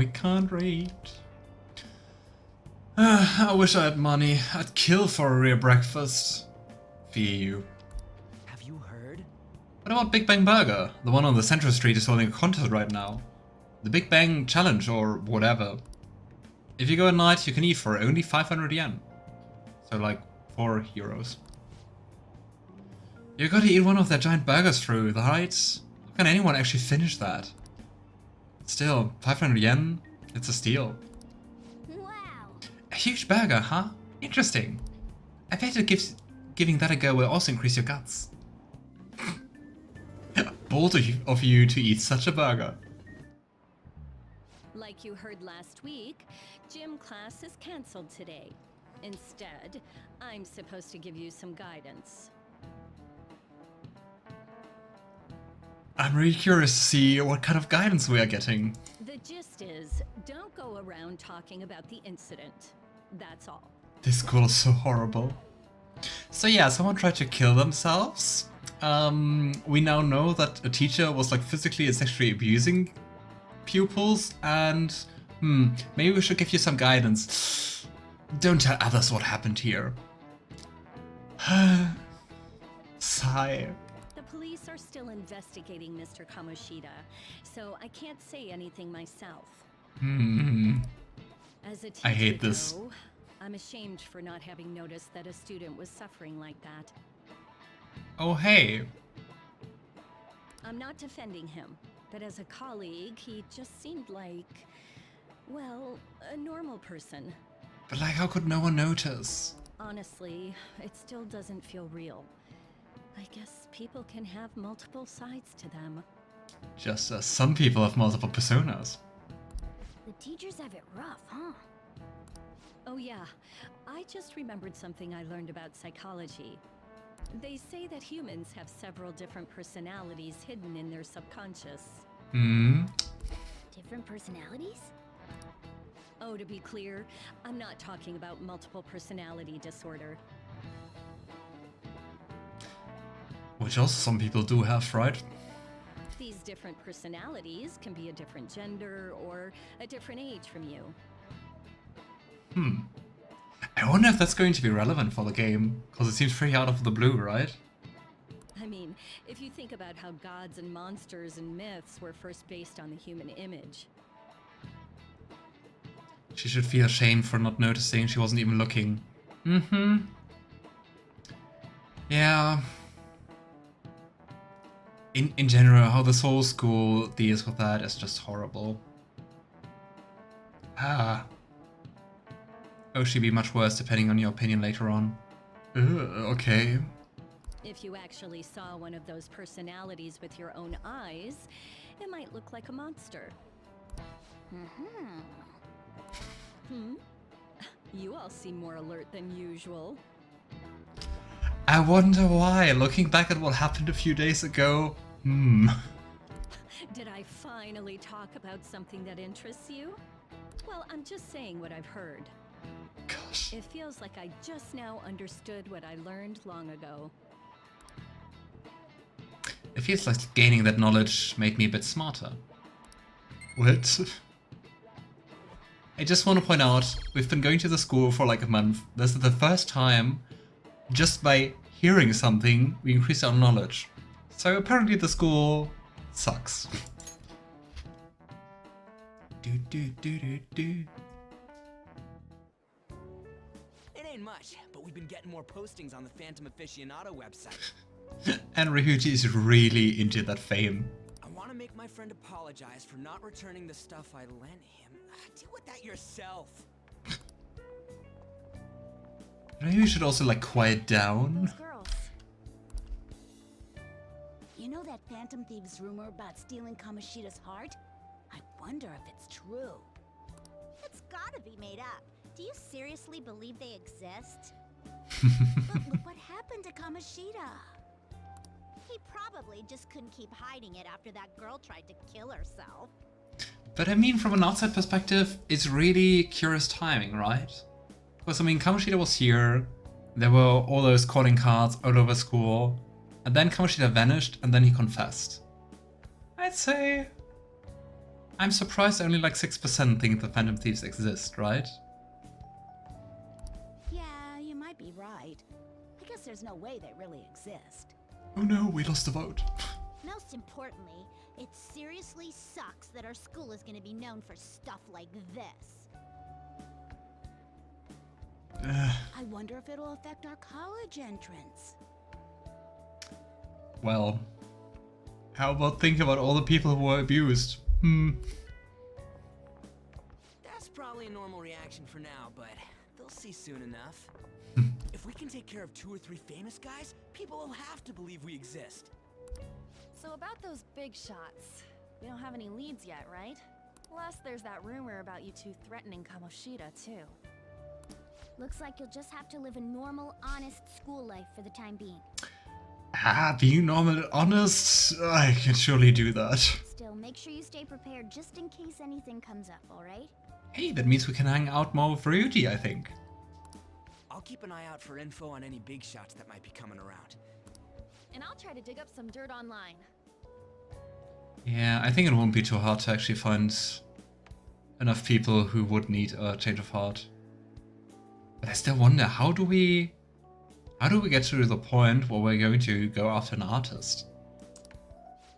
we can't read. I wish I had money. I'd kill for a real breakfast. Phew. Have you heard? What about Big Bang Burger? The one on the Central Street is holding a contest right now. The Big Bang Challenge or whatever. If you go at night, you can eat for only 500 yen. So like 4 euros. You gotta eat one of their giant burgers through, right? How can anyone actually finish that? Still, 500 yen? It's a steal. Wow. A huge burger, huh? Interesting. I bet giving that a go will also increase your guts. Bold of you to eat such a burger. Like you heard last week, gym class is cancelled today. Instead, I'm supposed to give you some guidance. I'm really curious to see what kind of guidance we are getting. The gist is, don't go around talking about the incident. That's all. This school is so horrible. So yeah, someone tried to kill themselves. We now know that a teacher was like physically and sexually abusing pupils, and maybe we should give you some guidance. Don't tell others what happened here. Sigh. The police are still investigating Mr. Kamoshida, so I can't say anything myself. As a teacher, I hate this. though, I'm ashamed for not having noticed that a student was suffering like that. Oh hey. I'm not defending him, but as a colleague, he just seemed like, well, a normal person. But like, how could no one notice? Honestly, it still doesn't feel real. I guess people can have multiple sides to them. Just as some people have multiple personas. The teachers have it rough, huh? Oh yeah, I just remembered something I learned about psychology. They say that humans have several different personalities hidden in their subconscious. Different personalities? Oh, to be clear, I'm not talking about multiple personality disorder. Which also some people do have, right? These different personalities can be a different gender or a different age from you. I wonder if that's going to be relevant for the game, because it seems pretty out of the blue, right? I mean, if you think about how gods and monsters and myths were first based on the human image. She should feel ashamed for not noticing, she wasn't even looking. Yeah. In general, how this whole school deals with that is just horrible. Oh, she'd be much worse depending on your opinion later on. Okay. If you actually saw one of those personalities with your own eyes, it might look like a monster. You all seem more alert than usual. I wonder why, looking back at what happened a few days ago. Did I finally talk about something that interests you? Well, I'm just saying what I've heard. Gosh. It feels like I just now understood what I learned long ago. It feels like gaining that knowledge made me a bit smarter. What? I just want to point out, we've been going to the school for like a month. This is the first time, just by hearing something, we increase our knowledge. So apparently the school sucks. It ain't much, but we've been getting more postings on the Phantom Aficionado website. And Ryuji is really into that fame. I want to make my friend apologize for not returning the stuff I lent him. Deal with that yourself. Maybe we should also like quiet down. Those girls. You know that Phantom Thieves rumor about stealing Kamoshida's heart? I wonder if it's true. It's gotta be made up. Do you seriously believe they exist? But look what happened to Kamoshida. He probably just couldn't keep hiding it after that girl tried to kill herself. But I mean, from an outside perspective, it's really curious timing, right? Because I mean, Kamoshida was here, there were all those calling cards all over school, and then Kamoshida vanished, and then he confessed. I'd say I'm surprised only like 6% think the Phantom Thieves exist, right? Yeah, you might be right. I guess there's no way they really exist. Oh no, we lost the vote. Most importantly, it seriously sucks that our school is going to be known for stuff like this. I wonder if it'll affect our college entrance. Well, how about think about all the people who were abused? That's probably a normal reaction for now, but they'll see soon enough. If we can take care of 2 or 3 famous guys, people will have to believe we exist. So about those big shots, we don't have any leads yet, right? Plus, there's that rumor about you two threatening Kamoshida, too. Looks like you'll just have to live a normal, honest school life for the time being. Being normal and honest, I can surely do that. Still, make sure you stay prepared just in case anything comes up, alright? Hey, that means we can hang out more with Ryuji, I think. I'll keep an eye out for info on any big shots that might be coming around. And I'll try to dig up some dirt online. Yeah, I think it won't be too hard to actually find enough people who would need a change of heart. But I still wonder, how do we get to the point where we're going to go after an artist?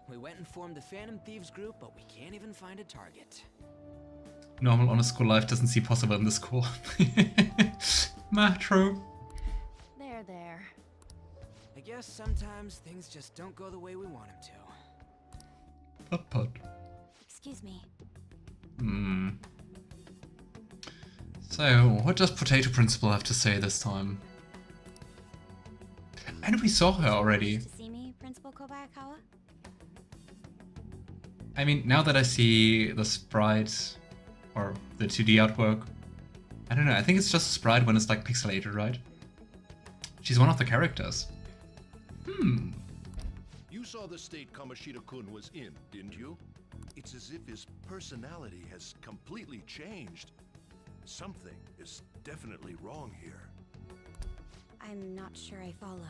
We went and formed the Phantom Thieves group, but we can't even find a target. Normal honest school life doesn't seem possible in this school. True. There. I guess sometimes things just don't go the way we want them to. Put. Excuse me. So, what does Potato Principal have to say this time? And we saw her already. To see me, Principal Kobayakawa? I mean, now that I see the sprite, or the 2D artwork, I don't know, I think it's just a sprite when it's like pixelated, right? She's one of the characters. You saw the state Kamoshida-kun was in, didn't you? It's as if his personality has completely changed. Something is definitely wrong here. I'm not sure I follow.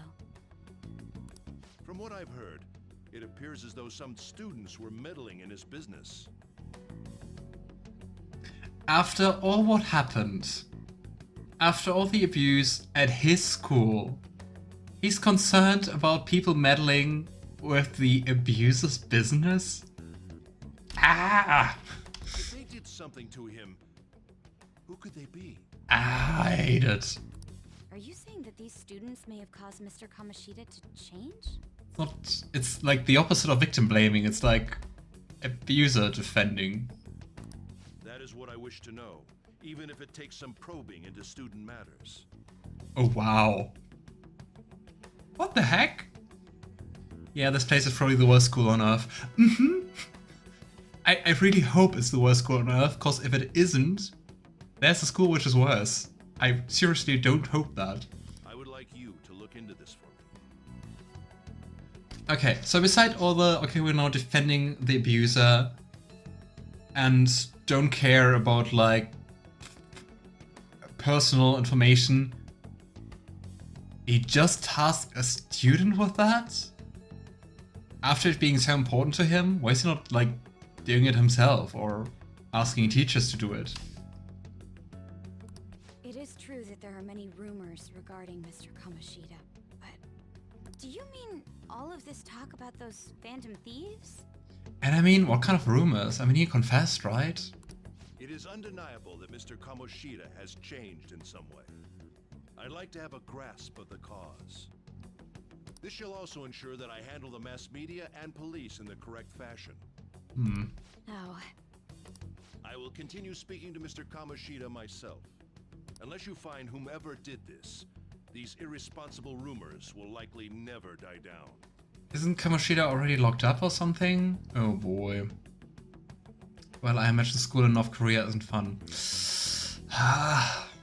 From what I've heard, it appears as though some students were meddling in his business. After all what happened, after all the abuse at his school, he's concerned about people meddling with the abuser's business? If they did something to him, who could they be? I hate it. Are you saying that these students may have caused Mr. Kamoshida to change? It's like the opposite of victim blaming, it's like abuser defending. That is what I wish to know, even if it takes some probing into student matters. Oh wow. What the heck? Yeah, this place is probably the worst school on Earth. I really hope it's the worst school on Earth, because if it isn't, there's a school which is worse. I seriously don't hope that. I would like you to look into this for me. Okay, so beside all the, okay, we're now defending the abuser and don't care about, like, personal information, he just tasked a student with that? After it being so important to him, why is he not, like, doing it himself or asking teachers to do it? It is true that there are many rumors regarding Mr. Kamoshida, but do you mean all of this talk about those Phantom Thieves? And I mean, what kind of rumors? I mean, he confessed, right? It is undeniable that Mr. Kamoshida has changed in some way. I'd like to have a grasp of the cause. This shall also ensure that I handle the mass media and police in the correct fashion. No. I will continue speaking to Mr. Kamoshida myself. Unless you find whomever did this, these irresponsible rumors will likely never die down. Isn't Kamoshida already locked up or something? Oh boy. Well, I imagine school in North Korea isn't fun.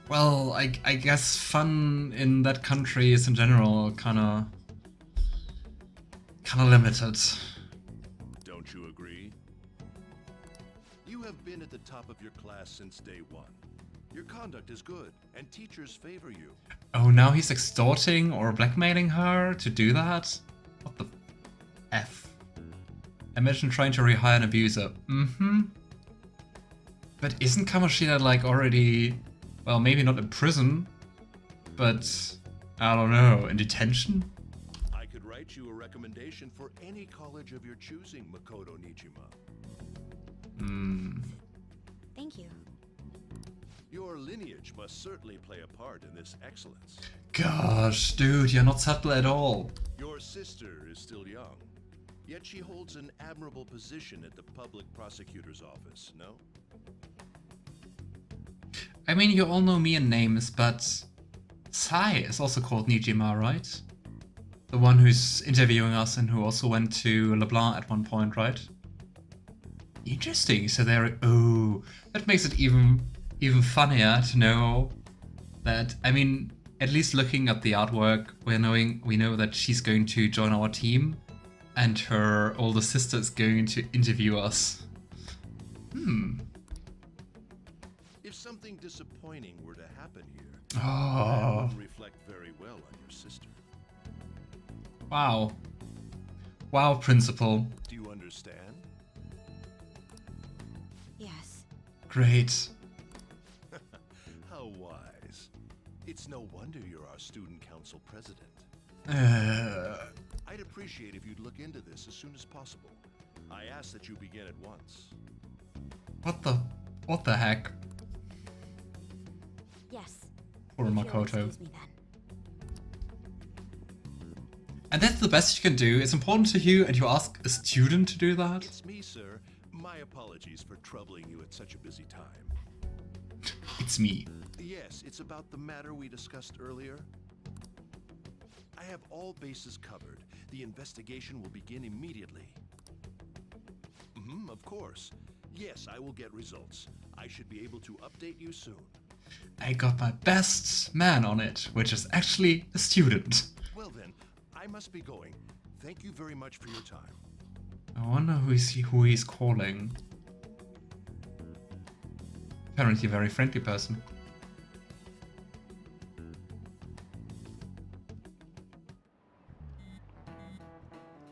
Well, I guess fun in that country is in general kinda limited. Don't you agree? You have been at the top of your class since day one. Your conduct is good, and teachers favor you. Oh, now he's extorting or blackmailing her to do that? What the F? Imagine trying to rehire an abuser. But isn't Kamoshida like already, well, maybe not in prison, but I don't know, in detention? I could write you a recommendation for any college of your choosing, Makoto Niijima. Thank you. Your lineage must certainly play a part in this excellence. Gosh, dude, you're not subtle at all. Your sister is still young, yet she holds an admirable position at the public prosecutor's office, no? I mean, you all know me in names, but Sai is also called Niijima, right? The one who's interviewing us and who also went to LeBlanc at one point, right? Interesting, so there... Oh, that makes it even funnier to know that, I mean, at least looking at the artwork, we know that she's going to join our team and her older sister is going to interview us. If something disappointing were to happen here, Oh. that would reflect very well on your sister. Wow. Wow, Principal. Do you understand? Yes. Great. How wise. It's no wonder you're our student council president. I'd appreciate if you'd look into this as soon as possible. I ask that you begin at once. What the heck? Yes. Poor If you'll Makoto. excuse me then. And that's the best you can do. It's important to you and you ask a student to do that? It's me, sir. My apologies for troubling you at such a busy time. It's me. Yes, it's about the matter we discussed earlier. I have all bases covered. The investigation will begin immediately. Of course. Yes, I will get results. I should be able to update you soon. I got my best man on it, which is actually a student. Well then, I must be going. Thank you very much for your time. I wonder who he's calling. Apparently a very friendly person.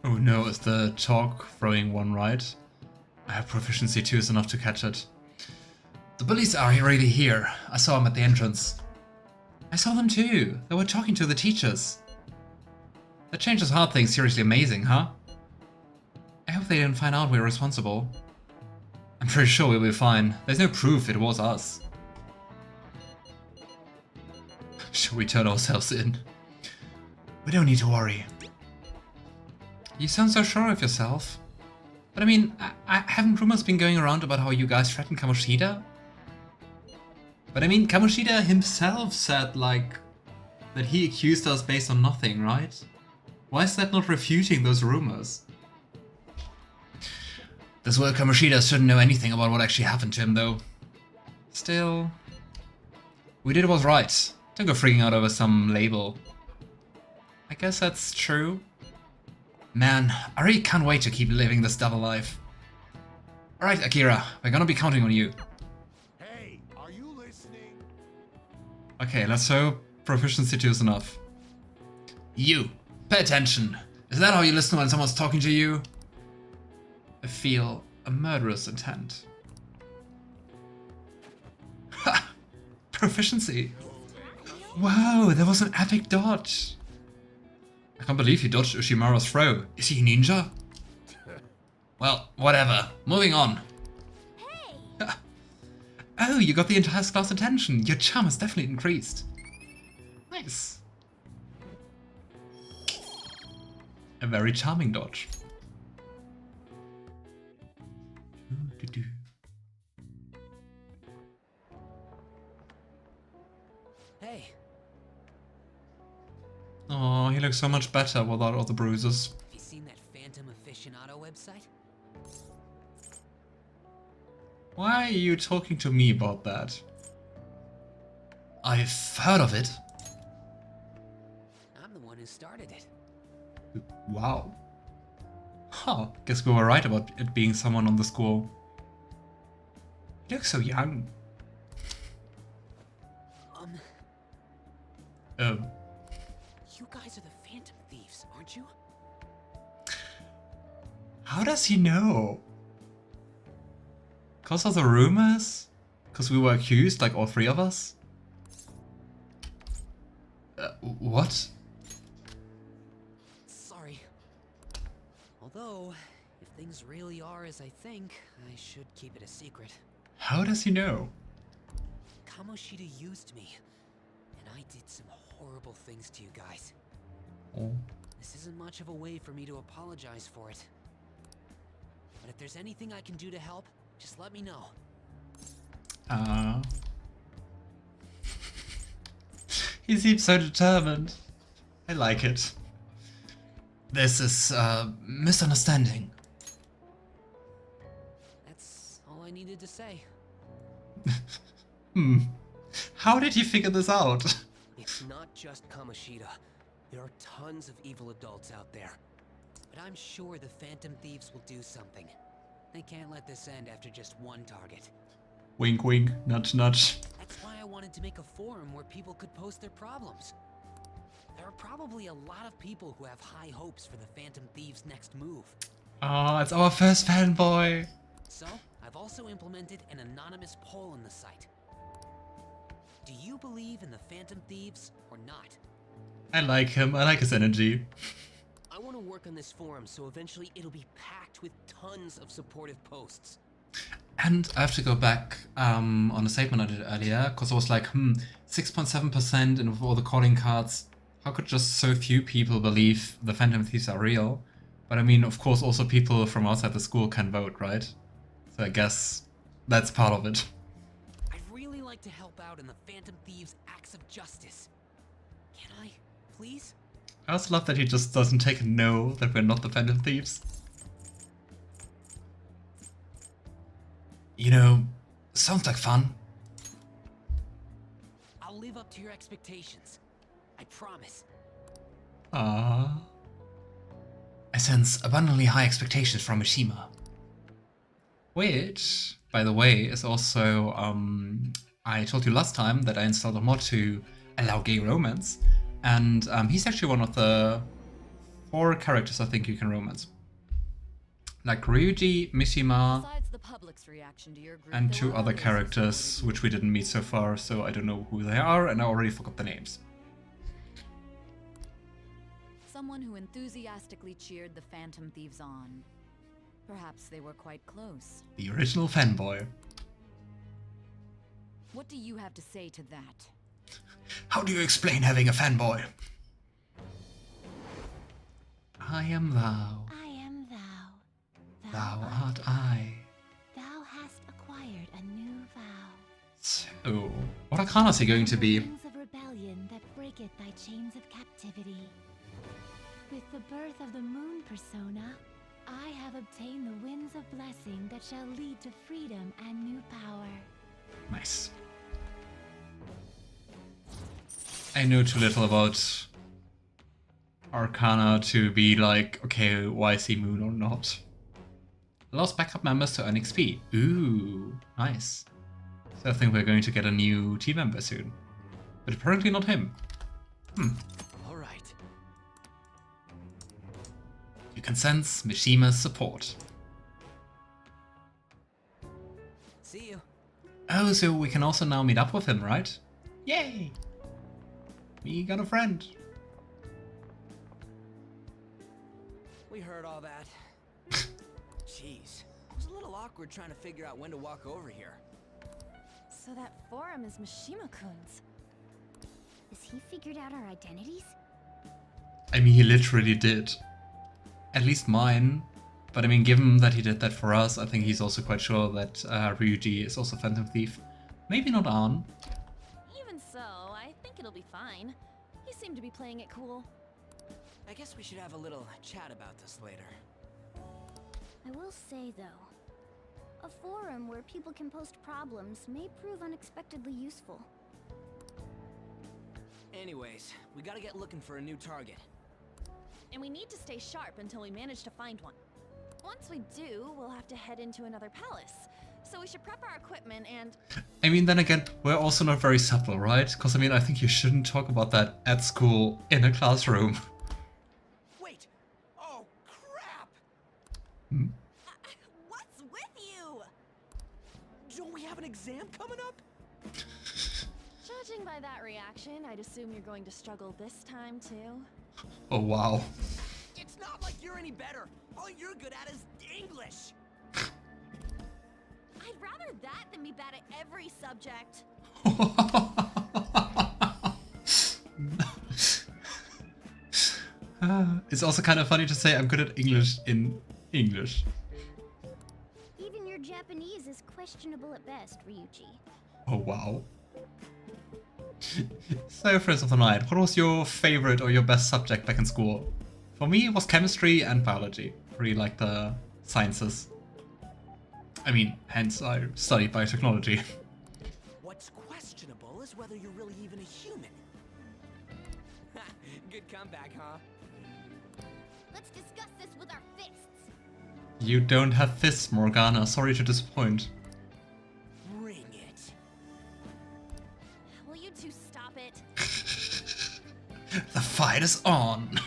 Oh no, it's the chalk throwing one, right? I have proficiency 2 is enough to catch it. The bullies are already here. I saw them at the entrance. I saw them too. They were talking to the teachers. That changes hard things seriously amazing, huh? I hope they didn't find out we're responsible. I'm pretty sure we'll be fine. There's no proof it was us. Should we turn ourselves in? We don't need to worry. You sound so sure of yourself. But I mean, haven't rumors been going around about how you guys threatened Kamoshida? But I mean, Kamoshida himself said, like, that he accused us based on nothing, right? Why is that not refuting those rumors? This world Kamoshida shouldn't know anything about what actually happened to him, though. Still, we did what was right. Don't go freaking out over some label. I guess that's true. Man, I really can't wait to keep living this double life. Alright, Akira, we're gonna be counting on you. Hey, are you listening? Okay, let's hope proficiency 2 is enough. You, pay attention. Is that how you listen when someone's talking to you? I feel a murderous intent. Ha! Proficiency! Whoa, that was an epic dodge! I can't believe he dodged Ushimura's throw. Is he a ninja? Well, whatever. Moving on. Hey! Oh, you got the entire class attention. Your charm has definitely increased. Nice. A very charming dodge. Hey, Oh, he looks so much better without all the bruises. have you seen that Phantom Aficionado website? Why are you talking to me about that? I've heard of it. I'm the one who started it. Wow. Huh, guess we were right about it being someone on the school. He looks so young. You guys are the Phantom Thieves, aren't you? How does he know? Because of the rumors? Because we were accused, like all three of us? What? Sorry. Although, if things really are as I think, I should keep it a secret. How does he know? Kamoshida used me, and I did some horrible things to you guys. Oh. This isn't much of a way for me to apologize for it. But if there's anything I can do to help, just let me know. He seems so determined. I like it. This is misunderstanding. That's all I needed to say. How did you figure this out? It's not just Kamoshida. There are tons of evil adults out there. But I'm sure the Phantom Thieves will do something. They can't let this end after just one target. Wink wink, nudge nudge. That's why I wanted to make a forum where people could post their problems. There are probably a lot of people who have high hopes for the Phantom Thieves' next move. Oh, it's our first fanboy. So, I've also implemented an anonymous poll on the site. Do you believe in the Phantom Thieves or not? I like him, I like his energy. I want to work on this forum so eventually it'll be packed with tons of supportive posts. And I have to go back on a statement I did earlier, because I was like, 6.7% and with all the calling cards, how could just so few people believe the Phantom Thieves are real? But I mean, of course, also people from outside the school can vote, right? So I guess that's part of it. I'd really like to help out in the Phantom Thieves' acts of justice. Can I, please? I also love that he just doesn't take a no, that we're not the Phantom Thieves. You know, sounds like fun. I'll live up to your expectations. I promise. Ah, I sense abundantly high expectations from Mishima. Which, by the way, is also, I told you last time that I installed a mod to allow gay romance. And he's actually one of the 4 characters I think you can romance. Like Ryuji, Mishima, Besides the public's reaction to your group, and there 2 were other others who characters supported which we didn't meet so far, so I don't know who they are, and I already forgot the names. you. Someone who enthusiastically cheered the Phantom Thieves on. Perhaps they were quite close. The original fanboy. What do you have to say to that? How do you explain having a fanboy? I am thou, I am thou. thou art I. Thou hast acquired a new vow. So, what arcana is he going to be? Wings of rebellion that breaketh thy chains of captivity. With the birth of the moon persona, I have obtained the winds of blessing that shall lead to freedom and new power. Nice. I know too little about arcana to be like, okay, why is he moon or not? Allows backup members to earn XP. Ooh, nice. So I think we're going to get a new team member soon. But apparently not him. All right. You can sense Mishima's support. See you. Oh, so we can also now meet up with him, right? Yay! We got a friend. We heard all that. Jeez. It was a little awkward trying to figure out when to walk over here. So that forum is Mishima-kun's. Has he figured out our identities? I mean, he literally did. At least mine. But I mean, given that he did that for us, I think he's also quite sure that Ryuji is also Phantom Thief. Maybe not Ann. Even so, I think it'll be fine. You seem to be playing it cool. I guess we should have a little chat about this later. I will say, though, a forum where people can post problems may prove unexpectedly useful. Anyways, we gotta get looking for a new target. And we need to stay sharp until we manage to find one. Once we do, we'll have to head into another palace. So we should prep our equipment and... I mean, then again, we're also not very subtle, right? Because I mean, I think you shouldn't talk about that at school in a classroom. Wait! Oh, crap! What's with you? Don't we have an exam coming up? Judging by that reaction, I'd assume you're going to struggle this time too. Oh wow. It's not like you're any better. All you're good at is English. I'd rather that than be bad at every subject. It's also kind of funny to say I'm good at English in English. Even your Japanese is questionable at best, Ryuji. Oh wow. So, friends of the night, what was your favorite or your best subject back in school? For me, it was chemistry and biology. Really like the sciences. I mean, hence I studied biotechnology. What's questionable is whether you're really even a human. Good comeback, huh? Let's discuss this with our fists. You don't have fists, Morgana. Sorry to disappoint. Bring it. Will you two stop it? The fight is on!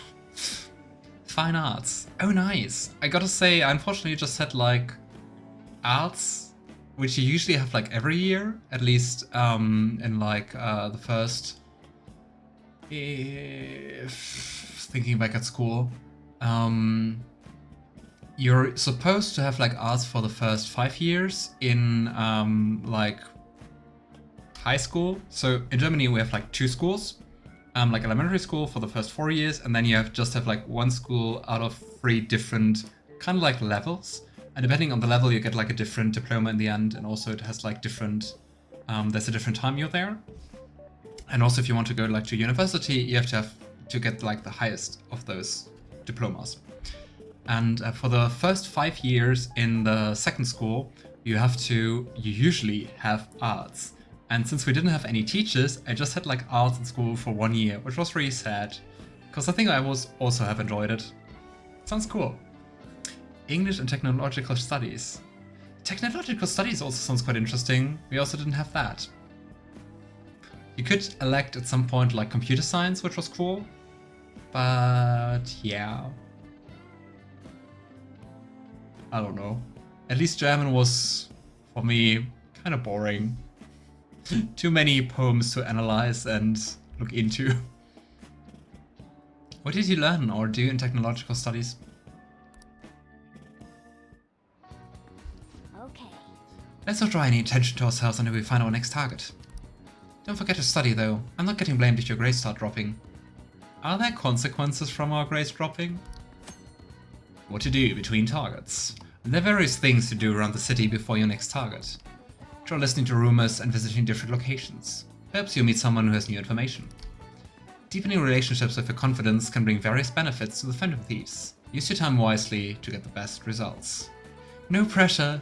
Fine arts. Oh, nice. I gotta say, I unfortunately just had like arts, which you usually have like every year, at least in like the first. Thinking back at school, you're supposed to have like arts for the first 5 years in like high school. So in Germany we have like 2 schools, like elementary school for the first 4 years, and then you have like 1 school out of 3 different kind of like levels. And depending on the level, you get like a different diploma in the end, and also it has like different. There's a different time you're there, and also if you want to go like to university, you have to get like the highest of those diplomas. And for the first 5 years in the second school, you usually have arts. And since we didn't have any teachers, I just had like arts in school for 1 year, which was really sad, because I think I also have enjoyed it. Sounds cool. English and technological studies. Technological studies also sounds quite interesting. We also didn't have that. You could elect at some point like computer science, which was cool. But yeah. I don't know. At least German was, for me, kind of boring. Too many poems to analyze and look into. What did you learn or do in technological studies? Okay. Let's not draw any attention to ourselves until we find our next target. Don't forget to study though. I'm not getting blamed if your grades start dropping. Are there consequences from our grades dropping? What to do between targets. There are various things to do around the city before your next target. Try listening to rumors and visiting different locations. Perhaps you'll meet someone who has new information. Deepening relationships with your confidence can bring various benefits to the Phantom Thieves. Use your time wisely to get the best results. No pressure!